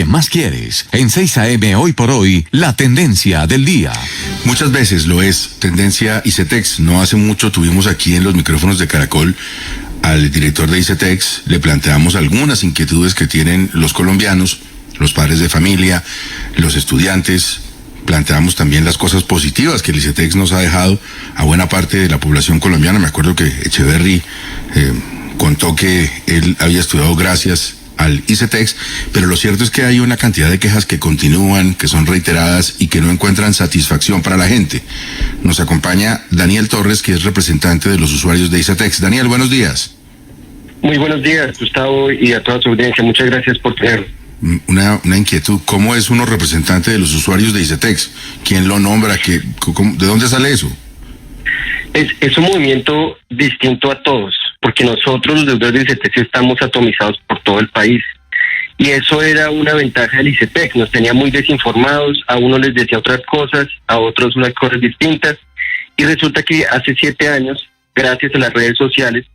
más quieres. En 6 AM Hoy por Hoy, la tendencia del día. Muchas veces lo es tendencia ICETEX. No hace mucho tuvimos aquí en los micrófonos de Caracol al director de ICETEX. Le planteamos algunas inquietudes que tienen los colombianos, los padres de familia, los estudiantes. Planteamos también las cosas positivas que el ICETEX nos ha dejado a buena parte de la población colombiana. Me acuerdo que Echeverry contó que él había estudiado gracias al ICETEX, pero lo cierto es que hay una cantidad de quejas que continúan, que son reiteradas y que no encuentran satisfacción para la gente. Nos acompaña Daniel Torres, que es representante de los usuarios de ICETEX. Daniel, buenos días. Muy buenos días, Gustavo, y a toda su audiencia. Muchas gracias por tenerlo. Una inquietud, ¿cómo es uno representante de los usuarios de ICETEX? ¿Quién lo nombra? ¿De dónde sale eso? Es un movimiento distinto a todos, porque nosotros los deudores de ICETEX estamos atomizados por todo el país. Y eso era una ventaja del ICETEX, nos tenía muy desinformados, a uno les decía otras cosas, a otros unas cosas distintas. Y resulta que hace 7 años, gracias a las redes sociales,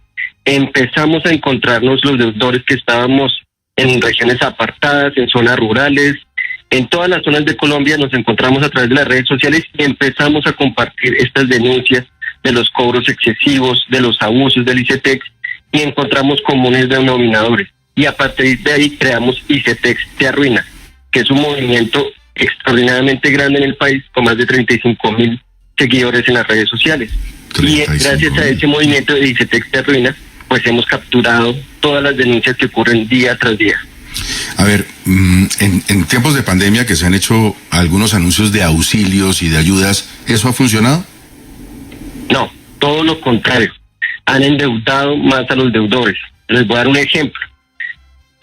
empezamos a encontrarnos los deudores que estábamos en regiones apartadas, en zonas rurales, en todas las zonas de Colombia. Nos encontramos a través de las redes sociales y empezamos a compartir estas denuncias de los cobros excesivos, de los abusos del ICETEX, y encontramos comunes denominadores. Y a partir de ahí creamos ICETEX Te Arruina, que es un movimiento extraordinariamente grande en el país, con más de 35,000 seguidores en las redes sociales. Y gracias a ese movimiento de ICETEX Te Arruina, pues hemos capturado todas las denuncias que ocurren día tras día. A ver, en tiempos de pandemia que se han hecho algunos anuncios de auxilios y de ayudas, ¿eso ha funcionado? No, todo lo contrario. Han endeudado más a los deudores. Les voy a dar un ejemplo.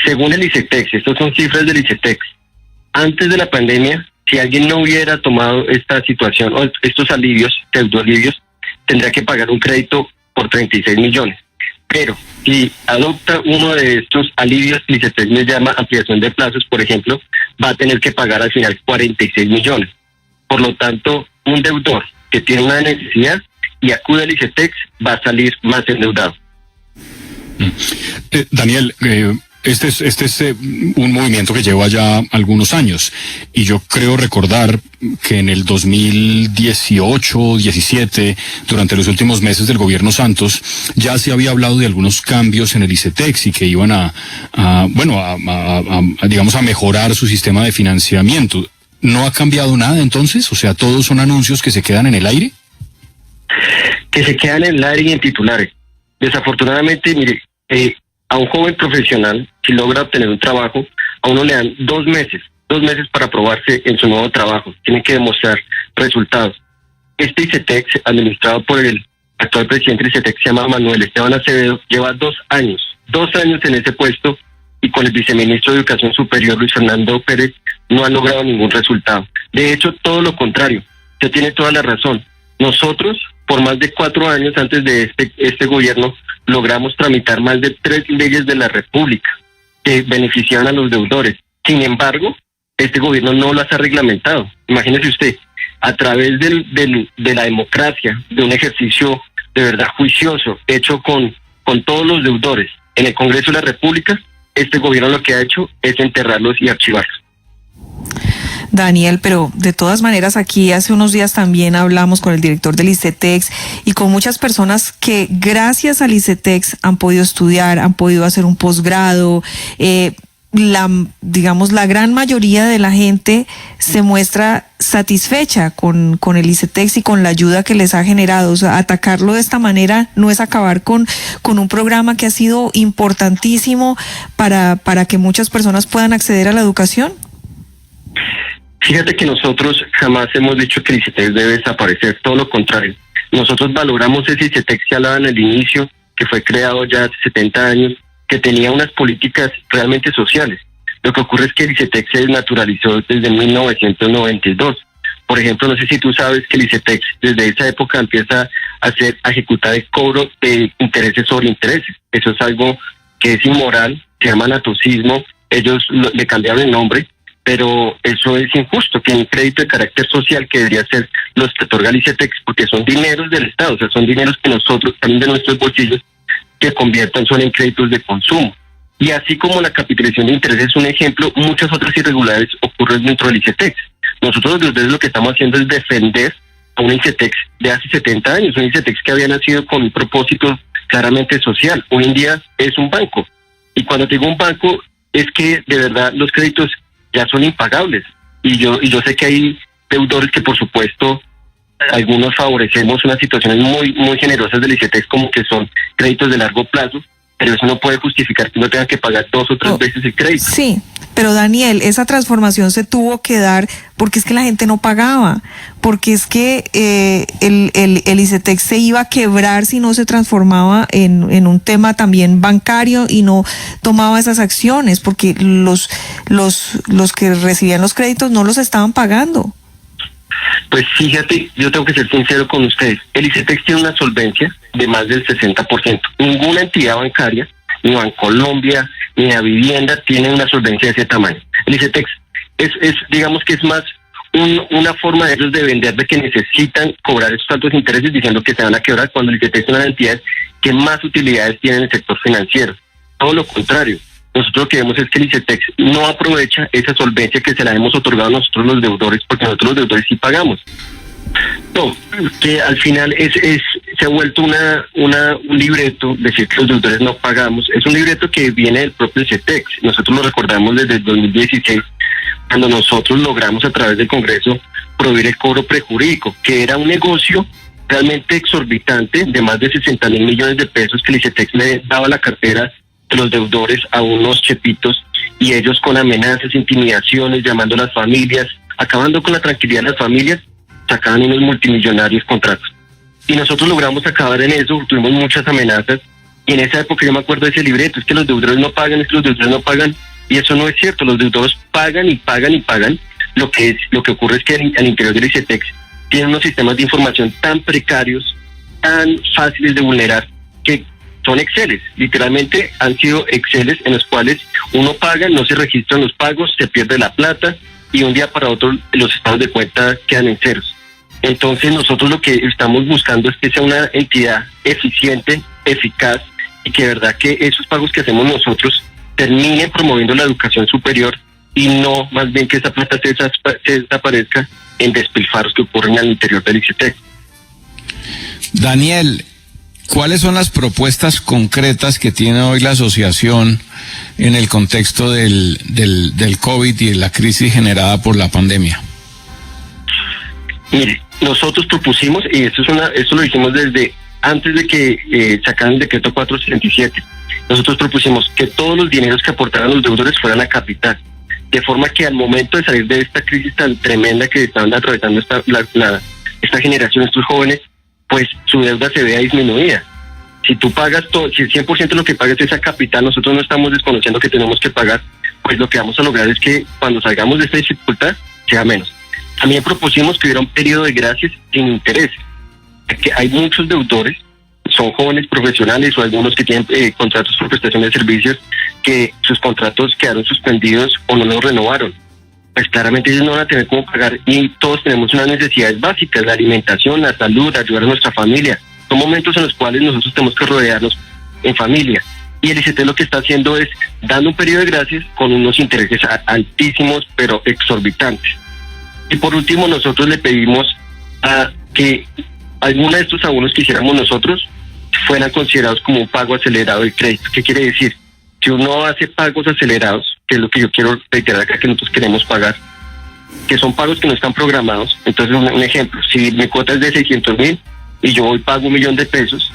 Según el ICETEX, estas son cifras del ICETEX, antes de la pandemia, si alguien no hubiera tomado esta situación o estos alivios, pseudoalivios, tendría que pagar un crédito por 36 millones. Pero si adopta uno de estos alivios, el ICETEX les llama ampliación de plazos, por ejemplo, va a tener que pagar al final 46 millones. Por lo tanto, un deudor que tiene una necesidad y acude al ICETEX va a salir más endeudado. Daniel, este es un movimiento que lleva ya algunos años, y yo creo recordar que en el 2018, 17, durante los últimos meses del gobierno Santos, ya se había hablado de algunos cambios en el ICETEX y que iban a mejorar su sistema de financiamiento. ¿No ha cambiado nada entonces? O sea, ¿todos son anuncios que se quedan en el aire? Que se quedan en el aire y en titulares. Desafortunadamente, mire, a un joven profesional, si logra obtener un trabajo, a uno le dan 2 meses para probarse en su nuevo trabajo. Tiene que demostrar resultados. Este ICETEX, administrado por el actual presidente del ICETEX, se llama Manuel Esteban Acevedo, lleva 2 años en ese puesto, y con el viceministro de Educación Superior, Luis Fernando Pérez, no ha logrado ningún resultado. De hecho, todo lo contrario. Usted tiene toda la razón. Nosotros, por más de 4 años antes de este gobierno, logramos tramitar más de 3 leyes de la República que beneficiaban a los deudores. Sin embargo, este gobierno no las ha reglamentado. Imagínese usted, a través de la democracia, de un ejercicio de verdad juicioso, hecho con todos los deudores en el Congreso de la República, este gobierno lo que ha hecho es enterrarlos y archivarlos. Daniel, pero de todas maneras aquí hace unos días también hablamos con el director del ICETEX y con muchas personas que gracias al ICETEX han podido estudiar, han podido hacer un posgrado. La gran mayoría de la gente se muestra satisfecha con el ICETEX y con la ayuda que les ha generado. O sea, atacarlo de esta manera no es acabar con un programa que ha sido importantísimo para que muchas personas puedan acceder a la educación. Fíjate que nosotros jamás hemos dicho que el ICETEX debe desaparecer, todo lo contrario. Nosotros valoramos ese ICETEX que hablaba en el inicio, que fue creado ya hace 70 años, que tenía unas políticas realmente sociales. Lo que ocurre es que el ICETEX se desnaturalizó desde 1992. Por ejemplo, no sé si tú sabes que el ICETEX desde esa época empieza a ejecutar el cobro de intereses sobre intereses. Eso es algo que es inmoral, se llama anatocismo. Ellos le cambiaron el nombre, pero eso es injusto, que un crédito de carácter social que debería ser los que otorga el ICETEX, porque son dineros del Estado, o sea, son dineros que nosotros, también de nuestros bolsillos, que conviertan solo en créditos de consumo. Y así como la capitalización de intereses es un ejemplo, muchas otras irregularidades ocurren dentro del ICETEX. Nosotros los deudores lo que estamos haciendo es defender a un ICETEX de hace 70 años, un ICETEX que había nacido con un propósito claramente social. Hoy en día es un banco. Y cuando te digo un banco, es que de verdad los créditos ya son impagables. Y yo sé que hay deudores que, por supuesto, algunos favorecemos unas situaciones muy generosas del ICETEX, como que son créditos de largo plazo, pero eso no puede justificar que uno tenga que pagar 2 o 3 veces el crédito. Sí, pero Daniel, esa transformación se tuvo que dar porque es que la gente no pagaba, porque es que el ICETEX se iba a quebrar si no se transformaba en un tema también bancario y no tomaba esas acciones, porque los que recibían los créditos no los estaban pagando. Pues fíjate, yo tengo que ser sincero con ustedes. El ICETEX tiene una solvencia de más del 60%. Ninguna entidad bancaria, ni Bancolombia, ni la vivienda, tiene una solvencia de ese tamaño. El ICETEX es digamos que es más una forma de ellos de vender de que necesitan cobrar esos altos intereses diciendo que se van a quebrar, cuando el ICETEX es una de las entidades que más utilidades tiene en el sector financiero. Todo lo contrario. Nosotros lo que vemos es que el ICETEX no aprovecha esa solvencia que se la hemos otorgado a nosotros los deudores, porque nosotros los deudores sí pagamos. No, que al final se ha vuelto un libreto, decir que los deudores no pagamos. Es un libreto que viene del propio ICETEX. Nosotros lo recordamos desde el 2016, cuando nosotros logramos a través del Congreso prohibir el cobro prejurídico, que era un negocio realmente exorbitante de más de 60,000 millones de pesos que el ICETEX le daba a la cartera de los deudores a unos chepitos, y ellos con amenazas, intimidaciones, llamando a las familias, acabando con la tranquilidad de las familias, sacaban unos multimillonarios contratos. Y nosotros logramos acabar en eso, tuvimos muchas amenazas, y en esa época yo me acuerdo de ese libreto, es que los deudores no pagan, y eso no es cierto. Los deudores pagan y pagan y pagan. Lo que ocurre es que al interior del ICETEX tienen unos sistemas de información tan precarios, tan fáciles de vulnerar, que son Exceles, literalmente han sido Exceles en los cuales uno paga, no se registran los pagos, se pierde la plata y un día para otro los estados de cuenta quedan en ceros. Entonces nosotros lo que estamos buscando es que sea una entidad eficiente, eficaz, y que de verdad que esos pagos que hacemos nosotros terminen promoviendo la educación superior y no más bien que esa plata se desaparezca en despilfarros que ocurren al interior del ICETEX. Daniel, ¿cuáles son las propuestas concretas que tiene hoy la asociación en el contexto del COVID y de la crisis generada por la pandemia? Mire, nosotros propusimos, y eso lo hicimos desde antes de que sacaran el decreto 467, nosotros propusimos que todos los dineros que aportaran los deudores fueran a capital, de forma que al momento de salir de esta crisis tan tremenda que estaban atravesando esta generación, estos jóvenes, pues su deuda se vea disminuida. Si tú pagas todo, si el 100% de lo que pagas es a capital, nosotros no estamos desconociendo que tenemos que pagar, pues lo que vamos a lograr es que cuando salgamos de esta dificultad sea menos. También propusimos que hubiera un periodo de gracias sin interés, que hay muchos deudores, son jóvenes profesionales o algunos que tienen contratos por prestación de servicios, que sus contratos quedaron suspendidos o no los renovaron. Pues claramente ellos no van a tener cómo pagar, y todos tenemos unas necesidades básicas: la alimentación, la salud, ayudar a nuestra familia. Son momentos en los cuales nosotros tenemos que rodearnos en familia. Y el ICETEX lo que está haciendo es dando un periodo de gracias con unos intereses altísimos, pero exorbitantes. Y por último, nosotros le pedimos a que algunos de estos abonos que hiciéramos nosotros fueran considerados como un pago acelerado de crédito. ¿Qué quiere decir? Si uno hace pagos acelerados, que es lo que yo quiero reiterar acá, que nosotros queremos pagar, que son pagos que no están programados. Entonces, un ejemplo, si mi cuota es de 600,000 y yo hoy pago 1,000,000 de pesos,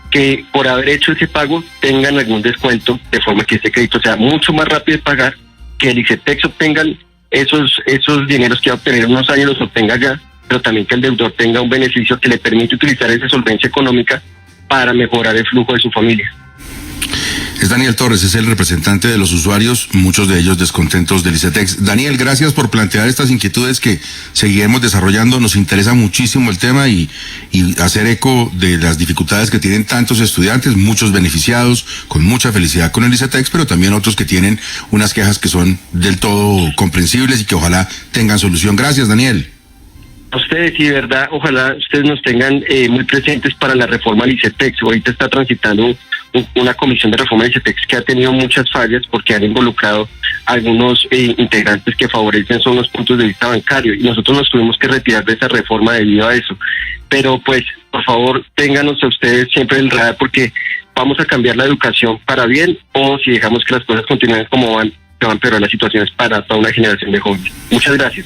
que por haber hecho ese pago tengan algún descuento, de forma que ese crédito sea mucho más rápido de pagar, que el ICETEX obtengan esos dineros que va a obtener en unos años, los obtenga ya, pero también que el deudor tenga un beneficio que le permite utilizar esa solvencia económica para mejorar el flujo de su familia. Es Daniel Torres, es el representante de los usuarios, muchos de ellos descontentos del ICETEX. Daniel, gracias por plantear estas inquietudes que seguiremos desarrollando. Nos interesa muchísimo el tema y hacer eco de las dificultades que tienen tantos estudiantes, muchos beneficiados, con mucha felicidad con el ICETEX, pero también otros que tienen unas quejas que son del todo comprensibles y que ojalá tengan solución. Gracias, Daniel. A ustedes, y de verdad, ojalá ustedes nos tengan muy presentes para la reforma al ICETEX. Ahorita está transitando una comisión de reforma de ICETEX que ha tenido muchas fallas porque han involucrado a algunos integrantes que favorecen son los puntos de vista bancarios y nosotros nos tuvimos que retirar de esa reforma debido a eso. Pero pues, por favor, ténganos a ustedes siempre en el radar porque vamos a cambiar la educación para bien o si dejamos que las cosas continúen como van, se van a empeorar las situaciones para toda una generación de jóvenes. Muchas gracias.